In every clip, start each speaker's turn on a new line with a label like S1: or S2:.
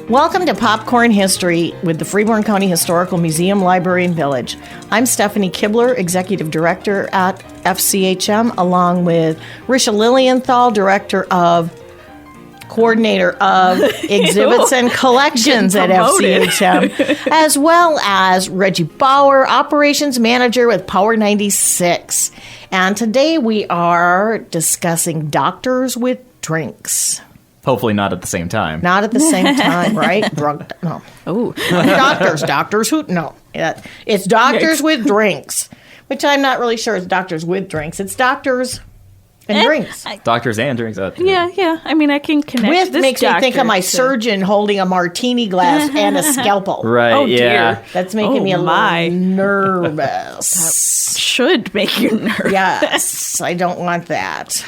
S1: Welcome to Popcorn History with the Freeborn County Historical Museum, Library, and Village. I'm Stephanie Kibler, Executive Director at FCHM, along with Risha Lilienthal, Coordinator of Exhibits and Collections at FCHM, as well as Reggie Bauer, Operations Manager with Power 96. And today we are discussing doctors with drinks.
S2: Hopefully not at the same time.
S1: Not at the same time, right? Drunk, no.
S3: Oh,
S1: Doctors who, no. Yeah. It's doctors with drinks, which I'm not really sure it's doctors with drinks. It's doctors and drinks.
S2: Doctors and drinks.
S3: Yeah. I mean, I can connect.
S1: With
S3: this
S1: makes me think of my
S3: to...
S1: surgeon holding a martini glass and a scalpel.
S2: Right,
S3: Oh,
S2: yeah.
S3: dear.
S1: That's making me a little nervous.
S3: Should make you nervous.
S1: Yes, I don't want that.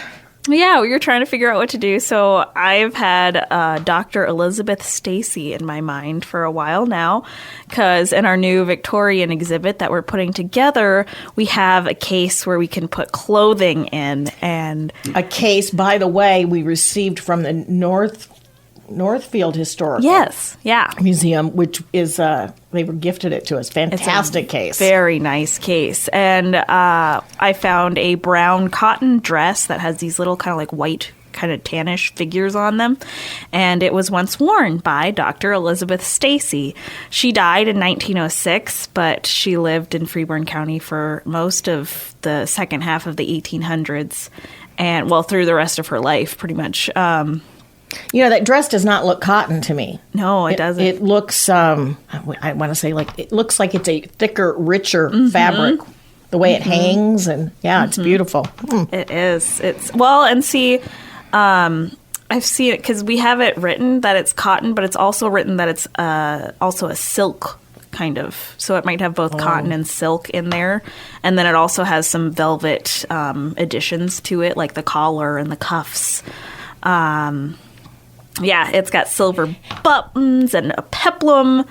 S3: Yeah, we were trying to figure out what to do. So I've had Dr. Elizabeth Stacy in my mind for a while now, because in our new Victorian exhibit that we're putting together, we have a case where we can put clothing in. And
S1: a case, by the way, we received from the Northfield Historical Museum, which is, they were gifted it to us. Fantastic case.
S3: Very nice case. And I found a brown cotton dress that has these little kind of like white, kind of tannish figures on them. And it was once worn by Dr. Elizabeth Stacy. She died in 1906, but she lived in Freeborn County for most of the second half of the 1800s. And, well, through the rest of her life, pretty much.
S1: You know, that dress does not look cotton to me.
S3: No, it doesn't.
S1: It looks, I want to say, it looks like it's a thicker, richer fabric, the way it hangs. And, yeah, it's beautiful.
S3: It is. And see, I've seen it because we have it written that it's cotton, but it's also written that it's also a silk kind of. So it might have both cotton and silk in there. And then it also has some velvet additions to it, like the collar and the cuffs. Yeah, it's got silver buttons and a peplum.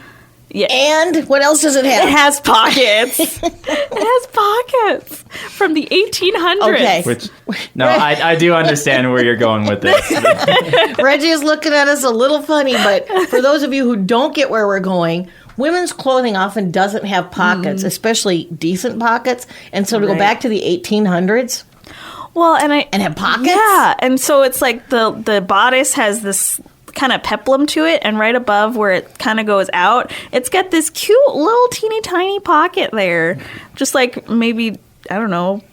S3: Yeah.
S1: And what else does it have?
S3: It has pockets. It has pockets from the 1800s.
S1: Okay.
S2: I do understand where you're going with this.
S1: Reggie is looking at us a little funny, but for those of you who don't get where we're going, women's clothing often doesn't have pockets, especially decent pockets. And so to go back to the 1800s...
S3: Well, and
S1: have pockets?
S3: Yeah, and so it's like the bodice has this kind of peplum to it, and right above where it kind of goes out, it's got this cute little teeny tiny pocket there. Just like maybe, I don't know,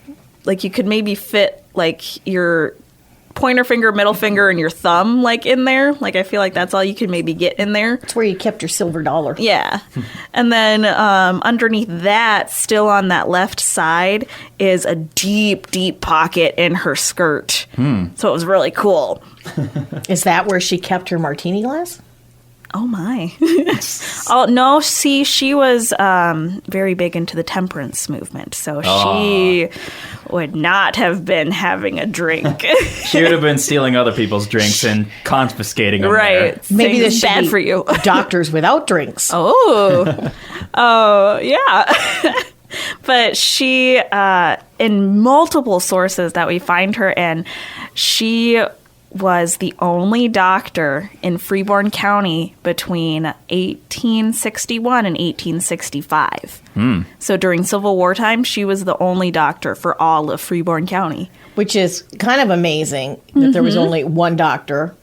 S3: like you could maybe fit like your pointer finger, middle finger, and your thumb like in there. Like I feel like that's all you could maybe get in there.
S1: It's where you kept your silver dollar.
S3: Yeah. And then underneath that, still on that left side, is a deep, deep pocket in her skirt. So it was really cool.
S1: Is that where she kept her martini glass?
S3: Oh, my. Oh, no, see, she was very big into the temperance movement, so she would not have been having a drink.
S2: She would have been stealing other people's drinks and confiscating them.
S3: Right.
S2: There.
S1: Maybe this should
S3: bad
S1: be
S3: for you.
S1: Doctors without drinks.
S3: Oh, yeah. But she, in multiple sources that we find her in, she was the only doctor in Freeborn County between 1861 and 1865. So during Civil War time, she was the only doctor for all of Freeborn County.
S1: Which is kind of amazing that there was only one doctor,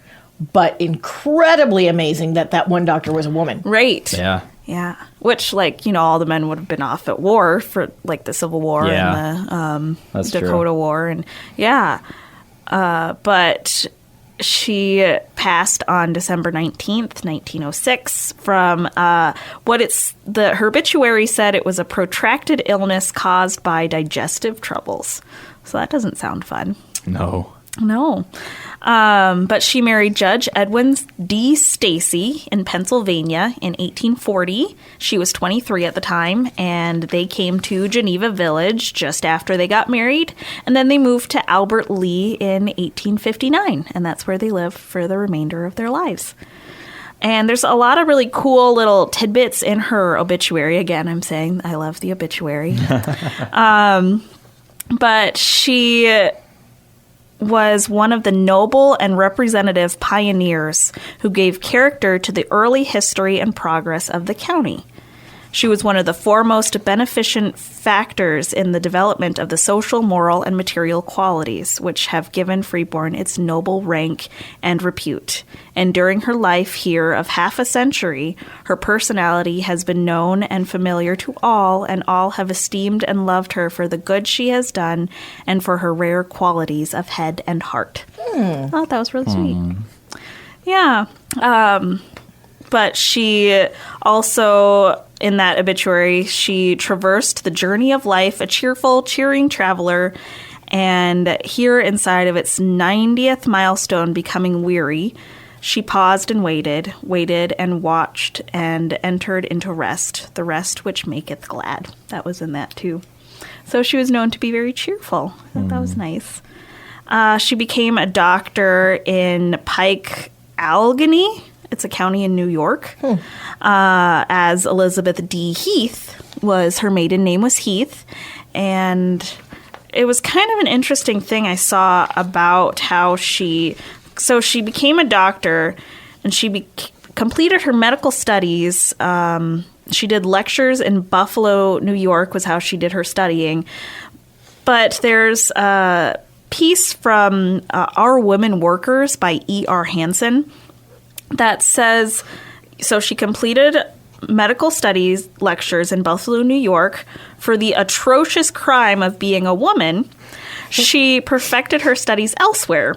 S1: but incredibly amazing that that one doctor was a woman.
S3: Right.
S2: Yeah.
S3: Yeah. Which, like, you know, all the men would have been off at war for, like, the Civil War and the Dakota War. And, yeah. But she passed on December 19th, 1906 from her obituary said it was a protracted illness caused by digestive troubles. So that doesn't sound fun.
S2: No.
S3: But she married Judge Edwin D. Stacy in Pennsylvania in 1840. She was 23 at the time, and they came to Geneva Village just after they got married. And then they moved to Albert Lea in 1859, and that's where they lived for the remainder of their lives. And there's a lot of really cool little tidbits in her obituary. Again, I'm saying I love the obituary. But she was one of the noble and representative pioneers who gave character to the early history and progress of the county. She was one of the foremost beneficent factors in the development of the social, moral, and material qualities which have given Freeborn its noble rank and repute. And during her life here of half a century, her personality has been known and familiar to all, and all have esteemed and loved her for the good she has done and for her rare qualities of head and heart. I thought that was really sweet. Yeah. But she also, in that obituary, she traversed the journey of life, a cheerful, cheering traveler, and here inside of its 90th milestone, becoming weary, she paused and waited and watched and entered into rest, the rest which maketh glad. That was in that too. So she was known to be very cheerful. I thought that was nice. She became a doctor in Pike, Allegheny. It's a county in New York. As Elizabeth D. Heath was, her maiden name was Heath. And it was kind of an interesting thing I saw about how she became a doctor and she completed her medical studies. She did lectures in Buffalo, New York was how she did her studying. But there's a piece from Our Women Workers by E.R. Hansen that says, so she completed medical studies lectures in Buffalo, New York for the atrocious crime of being a woman. She perfected her studies elsewhere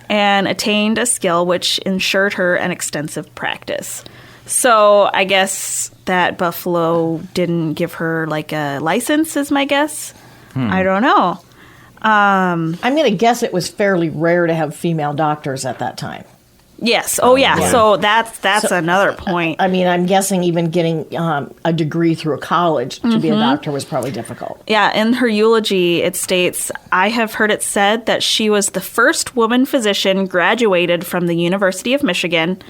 S3: and attained a skill which ensured her an extensive practice. So I guess that Buffalo didn't give her like a license is my guess. I don't know.
S1: I'm going to guess it was fairly rare to have female doctors at that time.
S3: Yes. Oh, yeah. So that's another point.
S1: I mean, I'm guessing even getting a degree through a college to be a doctor was probably difficult.
S3: Yeah. In her eulogy, it states, I have heard it said that she was the first woman physician graduated from the University of Michigan,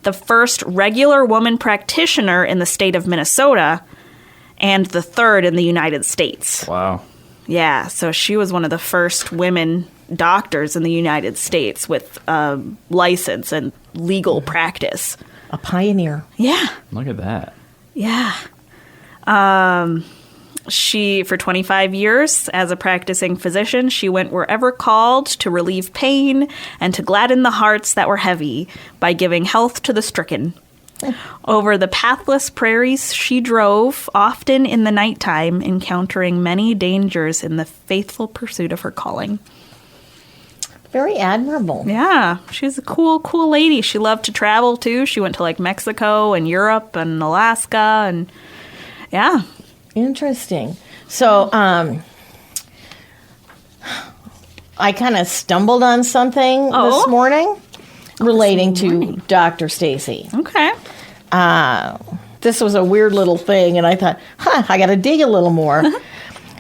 S3: the first regular woman practitioner in the state of Minnesota, and the third in the United States.
S2: Wow.
S3: Yeah. So she was one of the first women doctors in the United States with a license and legal practice.
S1: A pioneer.
S3: Yeah.
S2: Look at that.
S3: Yeah. She, for 25 years as a practicing physician, she went wherever called to relieve pain and to gladden the hearts that were heavy by giving health to the stricken. Over the pathless prairies she drove, often in the nighttime, encountering many dangers in the faithful pursuit of her calling.
S1: Very admirable.
S3: Yeah, she's a cool lady. She loved to travel, too. She went to, like, Mexico and Europe and Alaska, and, yeah.
S1: Interesting. So, I kind of stumbled on something this morning relating to Dr. Stacy.
S3: Okay.
S1: This was a weird little thing, and I thought, I got to dig a little more.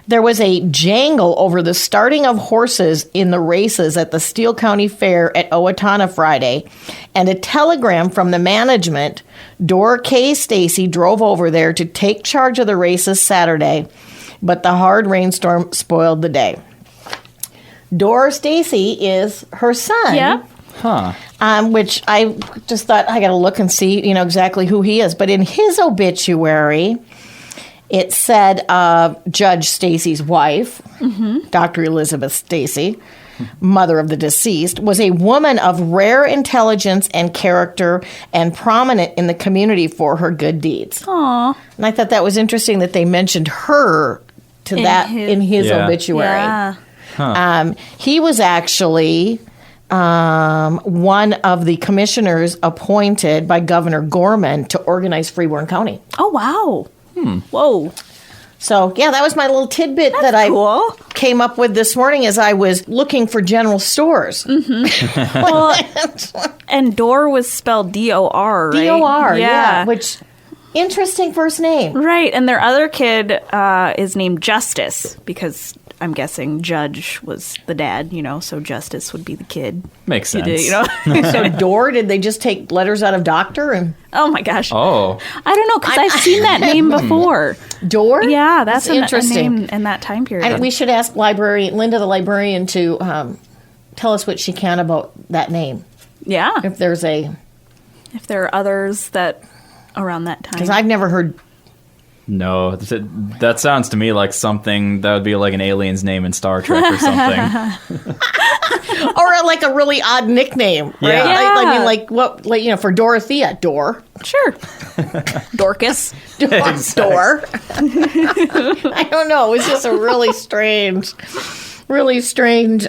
S1: There was a jangle over the starting of horses in the races at the Steele County Fair at Owatonna Friday, and a telegram from the management. Dora K. Stacy drove over there to take charge of the races Saturday, but the hard rainstorm spoiled the day. Dora Stacy is her son.
S3: Yeah.
S1: Which I just thought, I got to look and see, exactly who he is. But in his obituary, it said Judge Stacy's wife, Dr. Elizabeth Stacy, mother of the deceased, was a woman of rare intelligence and character and prominent in the community for her good deeds.
S3: Aww.
S1: And I thought that was interesting that they mentioned her in his obituary.
S3: Yeah.
S1: He was actually one of the commissioners appointed by Governor Gorman to organize Freeborn County.
S3: Oh, wow. Whoa.
S1: So, yeah, that was my little tidbit that I came up with this morning as I was looking for general stores.
S3: Well, and Dor was spelled D-O-R, right?
S1: D-O-R, yeah. Which, interesting first name.
S3: Right, and their other kid is named Justice, because I'm guessing Judge was the dad, so Justice would be the kid.
S2: Makes sense.
S1: So Dor, did they just take letters out of doctor? And
S3: oh my gosh.
S2: Oh.
S3: I don't know, because I've seen that name before.
S1: Dor?
S3: Yeah, that's
S1: interesting.
S3: A name in that time period.
S1: And we should ask Linda the librarian to tell us what she can about that name.
S3: Yeah.
S1: If there
S3: are others that around that time.
S1: Because I've never heard.
S2: No, that sounds to me like something that would be like an alien's name in Star Trek or something.
S1: Or like a really odd nickname, right?
S2: Yeah.
S1: I mean, like what, like, you know, for Dorothea, Door.
S3: Sure. Dorcas.
S1: Door. I don't know. It was just a really strange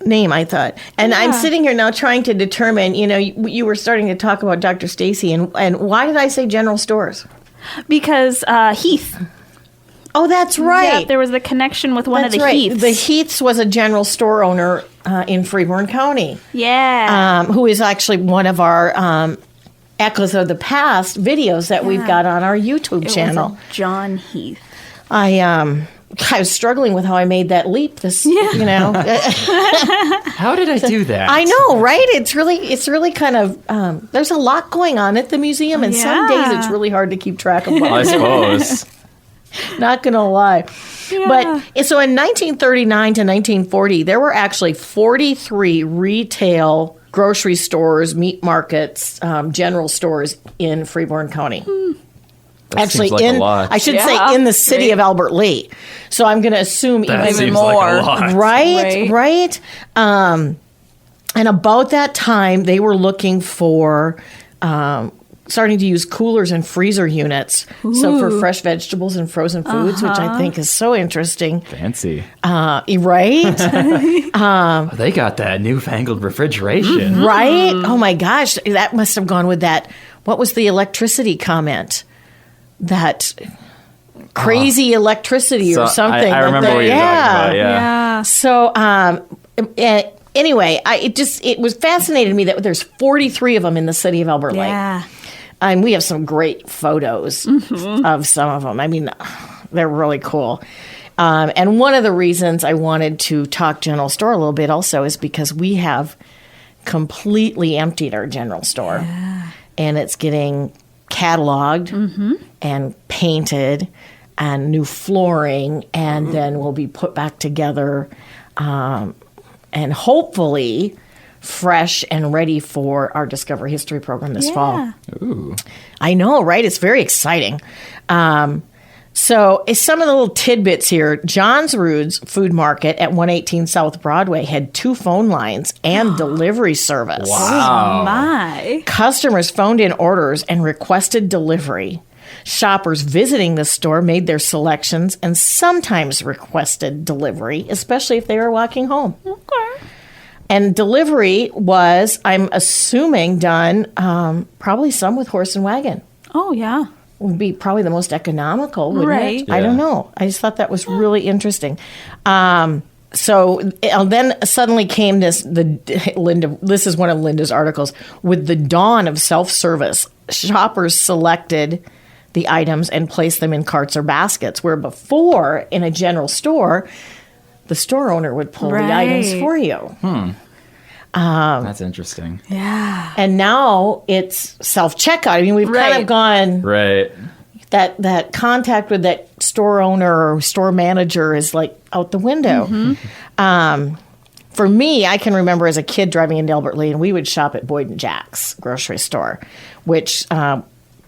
S1: name, I thought. And I'm sitting here now trying to determine, you know, you were starting to talk about Dr. Stacy, and why did I say general stores?
S3: Because Heath.
S1: Oh, that's right.
S3: Yeah, there was the connection with one of the Heaths.
S1: The Heaths was a general store owner in Freeborn County.
S3: Yeah.
S1: Who is actually one of our Echoes of the Past videos that we've got on our YouTube channel.
S3: Was John Heath.
S1: I was struggling with how I made that leap. You know.
S2: How did I do that?
S1: I know, right? It's really kind of, there's a lot going on at the museum, and some days it's really hard to keep track of what
S2: I suppose.
S1: Not going to lie.
S3: Yeah.
S1: But so in 1939 to 1940, there were actually 43 retail grocery stores, meat markets, general stores in Freeborn County. Actually,
S2: seems like a lot.
S1: I should say in the city of Albert Lee. So I'm going to assume even more.
S2: Like a lot.
S1: Right. And about that time, they were looking for starting to use coolers and freezer units. Ooh. So for fresh vegetables and frozen foods, which I think is so interesting.
S2: Fancy.
S1: Right?
S2: They got that newfangled refrigeration.
S1: Right? Oh my gosh. That must have gone with that. What was the electricity comment? That crazy electricity or something.
S2: I remember what you're talking about, yeah.
S1: So, anyway, it was fascinating to me that there's 43 of them in the city of Albert Lake.
S3: Yeah.
S1: And we have some great photos of some of them. I mean, they're really cool. And one of the reasons I wanted to talk general store a little bit also is because we have completely emptied our general store. Yeah. And it's getting cataloged and painted and new flooring, and then will be put back together and hopefully fresh and ready for our Discover History program this fall.
S2: Ooh.
S1: I know, right? It's very exciting. So some of the little tidbits here. John's Rood's Food Market at 118 South Broadway had 2 phone lines and delivery service.
S2: Wow.
S3: Oh, my.
S1: Customers phoned in orders and requested delivery. Shoppers visiting the store made their selections and sometimes requested delivery, especially if they were walking home.
S3: Okay.
S1: And delivery was, I'm assuming, done probably some with horse and wagon.
S3: Oh, yeah.
S1: Would be probably the most economical, wouldn't
S3: Right.
S1: it?
S2: Yeah.
S1: I don't know. I just thought that was really interesting. So then suddenly came this is one of Linda's articles. With the dawn of self-service, shoppers selected the items and placed them in carts or baskets, where before in a general store, the store owner would pull the items for you.
S2: That's interesting.
S3: Yeah.
S1: And now it's self-checkout. I mean, we've kind of gone...
S2: Right.
S1: That contact with that store owner or store manager is like out the window. For me, I can remember as a kid driving into Albert Lee, and we would shop at Boyd & Jack's grocery store, which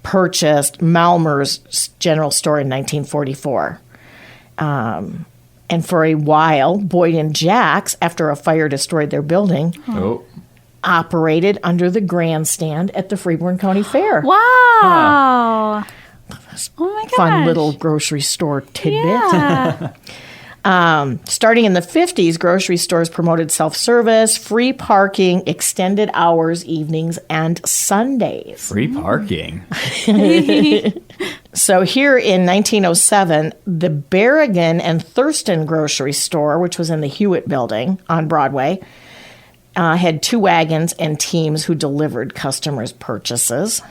S1: purchased Malmer's general store in 1944. And for a while, Boyd & Jack's, after a fire destroyed their building, operated under the grandstand at the Freeborn County Fair.
S3: Wow. Oh my gosh.
S1: Fun little grocery store tidbit.
S3: Yeah.
S1: Starting in the 50s, grocery stores promoted self-service, free parking, extended hours, evenings, and Sundays.
S2: Free parking.
S1: So here in 1907, the Berrigan and Thurston grocery store, which was in the Hewitt building on Broadway, had 2 wagons and teams who delivered customers' purchases.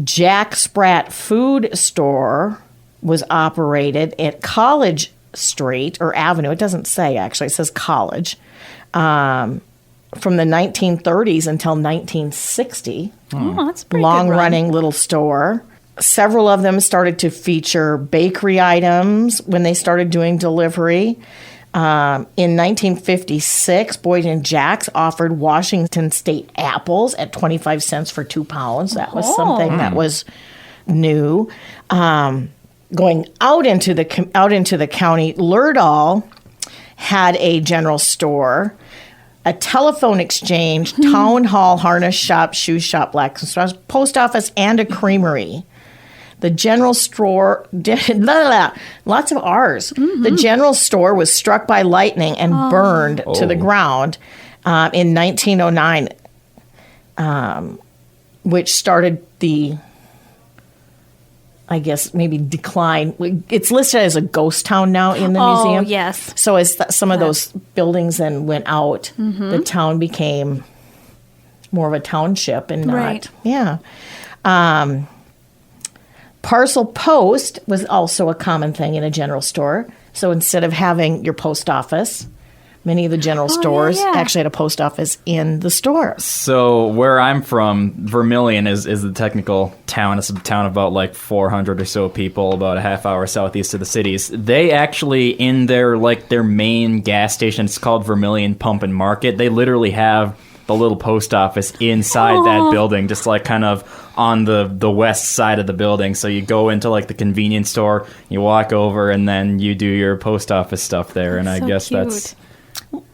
S1: Jack Spratt Food Store was operated at College Street or Avenue. It doesn't say, actually. It says College. From the 1930s until 1960.
S3: Oh, that's a pretty
S1: Long-running little store. Several of them started to feature bakery items when they started doing delivery. In 1956, Boyd & Jacks offered Washington State apples at 25 cents for 2 pounds. That was something that was new. Going out into the county, Lerdahl had a general store, a telephone exchange, town hall, harness shop, shoe shop, blacksmith, post office, and a creamery. The general store lots of R's. The general store was struck by lightning and burned to the ground in 1909, which started the, I guess, maybe decline. It's listed as a ghost town now in the museum.
S3: Oh, yes.
S1: So as some of those buildings then went out, the town became more of a township and not.
S3: Right.
S1: Yeah. Parcel post was also a common thing in a general store. So instead of having your post office, many of the general stores actually had a post office in the store.
S2: So where I'm from, Vermilion is the technical town. It's a town of about like 400 or so people, about a half hour southeast of the cities. They actually, in their main gas station, it's called Vermilion Pump and Market, they literally have the little post office inside that building, just like kind of on the west side of the building. So you go into like the convenience store, you walk over, and then you do your post office stuff there. And I guess
S3: cute.
S2: that's...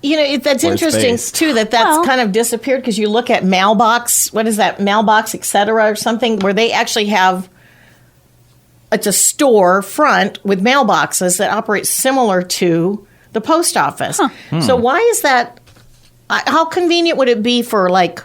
S1: That's interesting, too, that's kind of disappeared, because you look at Mailbox, what is that, Mailbox, et cetera, or something, where they actually have, it's a store front with mailboxes that operate similar to the post office. So why is that? How convenient would it be for, like,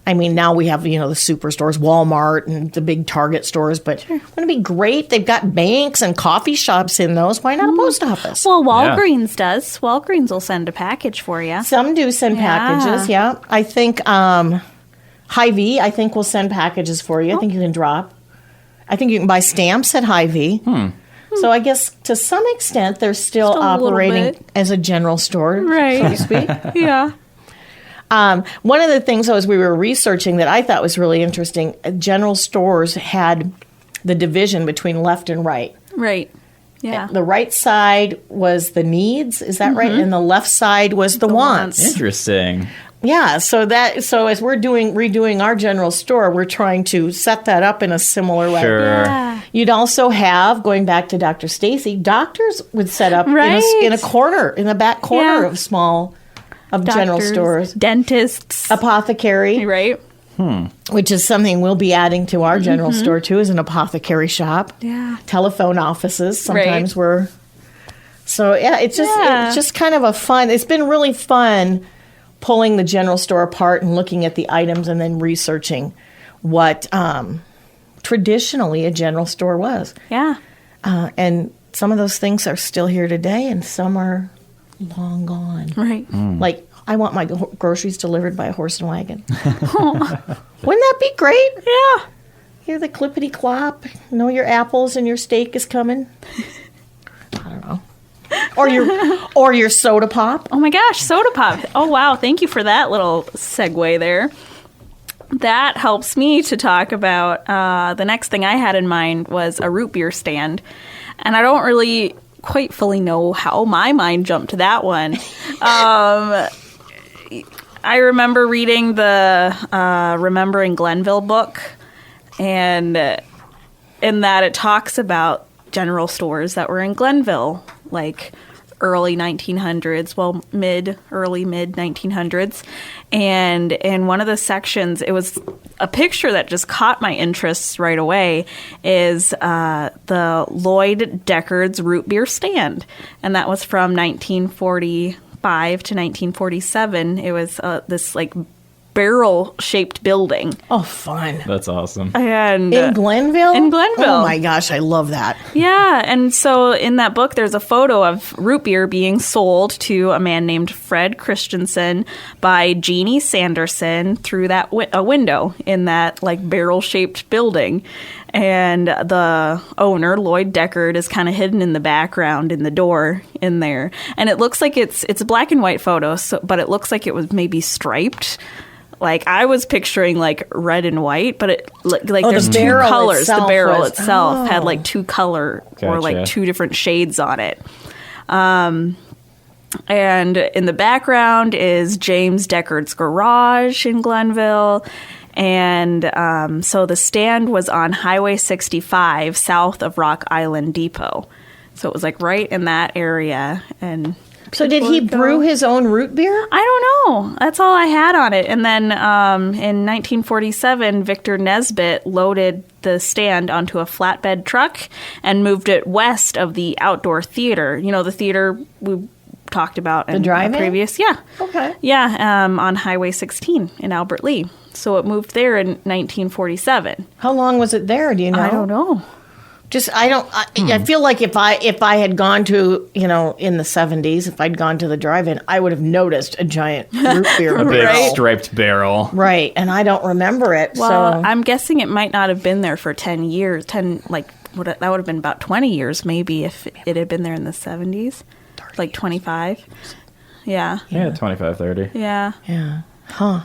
S1: I mean, now we have, the superstores, Walmart and the big Target stores, but wouldn't it be great? They've got banks and coffee shops in those. Why not a post office?
S3: Well, Walgreens does. Walgreens will send a package for you.
S1: Some do send packages, yeah. I think Hy-Vee, I think, will send packages for you. I think you can drop. I think you can buy stamps at Hy-Vee. So I guess to some extent, they're still operating as a general store, so to speak.
S3: Yeah.
S1: One of the things, as we were researching, that I thought was really interesting, general stores had the division between left and right.
S3: Right. Yeah.
S1: The right side was the needs, is that right? And the left side was the wants.
S2: Interesting.
S1: Yeah, so as we're redoing our general store, we're trying to set that up in a similar way.
S2: Sure.
S3: Yeah.
S1: You'd also have, going back to Dr. Stacy, doctors would set up in a corner, in the back corner of general stores.
S3: Dentists.
S1: Apothecary.
S3: Right.
S1: Which is something we'll be adding to our general store, too, is an apothecary shop.
S3: Yeah.
S1: Telephone offices sometimes were. So, it's just kind of it's been really fun pulling the general store apart and looking at the items and then researching what traditionally a general store was.
S3: Yeah.
S1: And some of those things are still here today, and some are long gone.
S3: Right.
S1: Like, I want my groceries delivered by a horse and wagon. Wouldn't that be great?
S3: Yeah.
S1: Hear the clippity clop. Know your apples and your steak is coming. I don't know. Or your soda pop.
S3: Oh my gosh, soda pop. Oh wow, thank you for that little segue there. That helps me to talk about the next thing I had in mind was a root beer stand. And I don't really quite fully know how my mind jumped to that one. I remember reading the Remembering Glenville book, and in that it talks about general stores that were in Glenville, like early 1900s, early mid 1900s. And in one of the sections, it was a picture that just caught my interest right away, is the Lloyd Deckard's root beer stand. And that was from 1945 to 1947. It was this like barrel-shaped building.
S1: Oh, fun.
S2: That's awesome.
S3: And
S1: in Glenville?
S3: In Glenville.
S1: Oh, my gosh, I love that.
S3: Yeah, and so in that book, there's a photo of root beer being sold to a man named Fred Christensen by Jeannie Sanderson through that a window in that like barrel-shaped building. And the owner, Lloyd Deckard, is kind of hidden in the background in the door in there. And it looks like it's a black and white photo, but it looks like it was maybe striped. Like, I was picturing, like, red and white, but there's two colors. The barrel itself had, like, two color or, like, two different shades on it. And in the background is James Deckard's garage in Glenville. And so the stand was on Highway 65 south of Rock Island Depot. So it was like right in that area. And
S1: so did he brew his own root beer?
S3: I don't know. That's all I had on it. And then in 1947, Victor Nesbitt loaded the stand onto a flatbed truck and moved it west of the outdoor theater. You know, the theater we talked about in the previous. Yeah.
S1: Okay.
S3: Yeah, on Highway 16 in Albert Lea. So it moved there in 1947.
S1: How long was it there? Do you know?
S3: I don't know.
S1: Just I feel like if I had gone to, in the 70s, if I'd gone to the drive-in, I would have noticed a giant root beer
S2: A
S1: barrel.
S2: big striped barrel.
S1: Right, and I don't remember it.
S3: Well,
S1: so
S3: I'm guessing it might not have been there for 10 years. That would have been about 20 years maybe if it had been there in the 70s. Like 25. Yeah.
S2: Yeah, 25, 30.
S3: Yeah.
S1: Yeah. Huh.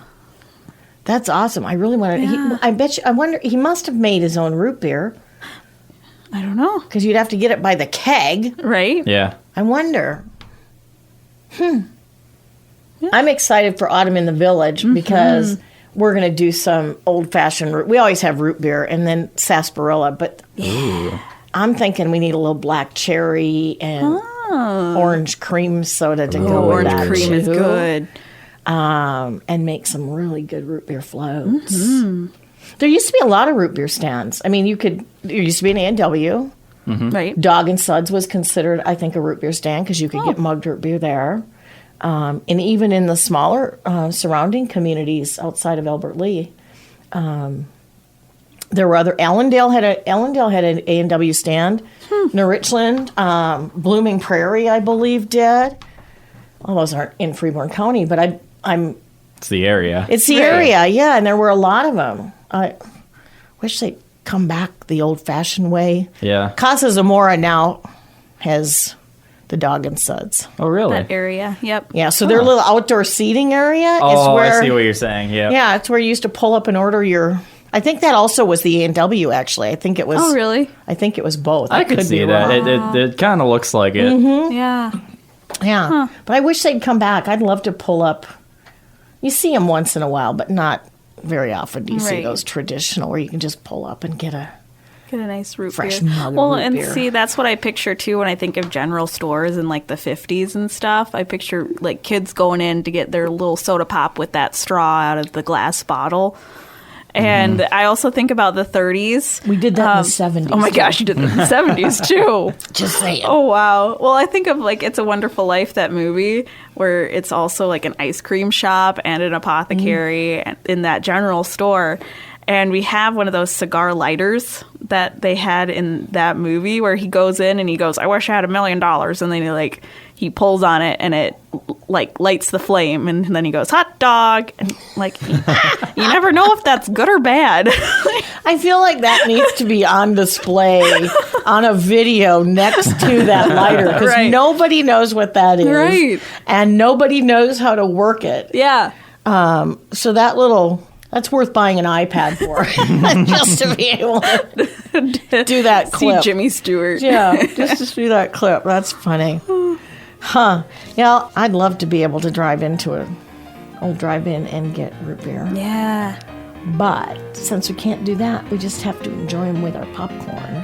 S1: That's awesome. I really want to.
S3: Yeah.
S1: I wonder. He must have made his own root beer
S3: I don't know.
S1: because you'd have to get it by the keg.
S3: Right?
S2: Yeah.
S1: I wonder. I'm excited for Autumn in the Village because we're going to do some old-fashioned root. We always have root beer and then sarsaparilla, but I'm thinking we need a little black cherry and orange cream soda to go with
S3: Orange
S1: that
S3: cream
S1: too.
S3: is good.
S1: And make some really good root beer floats. There used to be a lot of root beer stands. I mean, there used to be an A&W.
S3: Right?
S1: Dog and Suds was considered, I think, a root beer stand because you could get mugged root beer there. And even in the smaller surrounding communities outside of Albert Lea, there were other. Allendale had an A&W stand. New Richland, Blooming Prairie, I believe, did. All those aren't in Freeborn County, but
S2: It's the area.
S1: it's the area, yeah, and there were a lot of them. I wish they'd come back the old-fashioned way.
S2: Yeah.
S1: Casa Zamora now has the Dog and Suds.
S2: Oh, really?
S3: That area. Yep.
S1: Yeah, so their little outdoor seating area is
S2: Oh,
S1: where...
S2: I see what you're saying. Yeah.
S1: Yeah, it's where you used to pull up and order your... I think that also was the A&W, actually. I think it was...
S3: Oh, really?
S1: I think it was both.
S2: I could see that. It kind of looks like it.
S3: Yeah.
S1: Yeah, but I wish they'd come back. I'd love to pull up. You see them once in a while, but not very often do you see
S3: Right.
S1: those traditional where you can just pull up and get a...
S3: Get a nice root
S1: Fresh
S3: beer.
S1: mug of
S3: Well,
S1: root
S3: and
S1: beer.
S3: see, that's what I picture too when I think of general stores in like the 50s and stuff. I picture like kids going in to get their little soda pop with that straw out of the glass bottle. And I also think about the 30s.
S1: We did that in the 70s.
S3: Oh my gosh, you did that in the 70s too.
S1: Just saying.
S3: Oh, wow. Well, I think of like It's a Wonderful Life, that movie, where it's also like an ice cream shop and an apothecary in that general store. And we have one of those cigar lighters that they had in that movie where he goes in and he goes, I wish I had $1 million. And then he pulls on it and it like lights the flame. And then he goes, hot dog. And like, you never know if that's good or bad.
S1: I feel like that needs to be on display on a video next to that lighter because
S3: Right.
S1: nobody knows what that is.
S3: Right.
S1: And nobody knows how to work it.
S3: Yeah.
S1: So that's worth buying an iPad for just to be able to do that clip.
S3: See Jimmy Stewart.
S1: Yeah, just to do that clip. That's funny. Huh. Yeah, I'd love to be able to drive into an old drive-in and get root beer.
S3: Yeah.
S1: But since we can't do that, we just have to enjoy them with our popcorn.